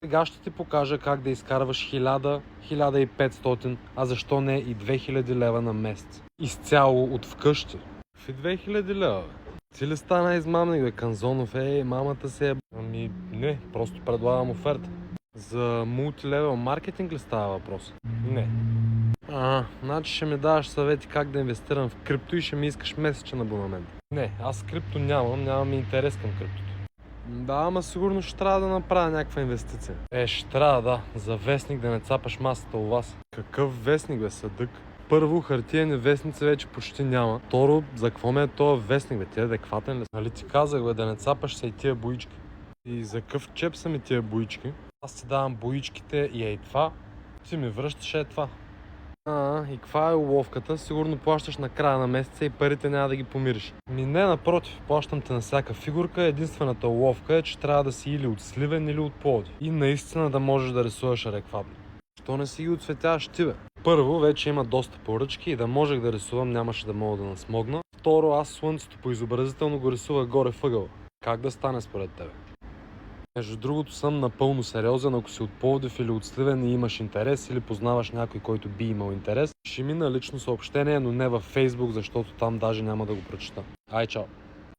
Сега ще ти покажа как да изкарваш 1000, 1500, а защо не и 2000 лева на месец. Изцяло от вкъщи. Какви 2000 лева, бе? Ти ли стана измамник, бе, Канзонов? Мамата се е... Ами не, просто предлагам оферта. За мултилевел маркетинг ли става въпрос? Не. Значи ще ми даваш съвети как да инвестирам в крипто и ще ми искаш месечен абонамент. Не, аз крипто нямам интерес към криптото. Да, ама сигурно ще трябва да направя някаква инвестиция. Ще трябва, да. За вестник да не цапаш масата у вас. Какъв вестник, бе, съдък? Първо, хартиени вестници вече почти няма. Второ, за какво ми е този вестник, бе? Ти адекватен ли? Нали ти казах, бе, да не цапаш се и тия боички. И за какъв чеп са ми тия боички? Аз ти давам боичките и това. Ти ми връщаш това. И каква е уловката? Сигурно плащаш на края на месеца и парите няма да ги помириш. Не, напротив, плащам те на всяка фигурка. Единствената уловка е, че трябва да си или от Сливен, или от Пловдив. И наистина да можеш да рисуваш адекватно. Що не си ги оцветяваш ти, бе? Първо, вече има доста поръчки и да можех да рисувам, нямаше да мога да насмогна. Второ, аз слънцето по изобразително го рисувах горе въгъла. Как да стане според тебе? Между другото съм напълно сериозен, ако си от Пловдив или от Сливен и имаш интерес или познаваш някой, който би имал интерес, ще мина лично съобщение, но не във Facebook, защото там даже няма да го прочета. Ай, чао!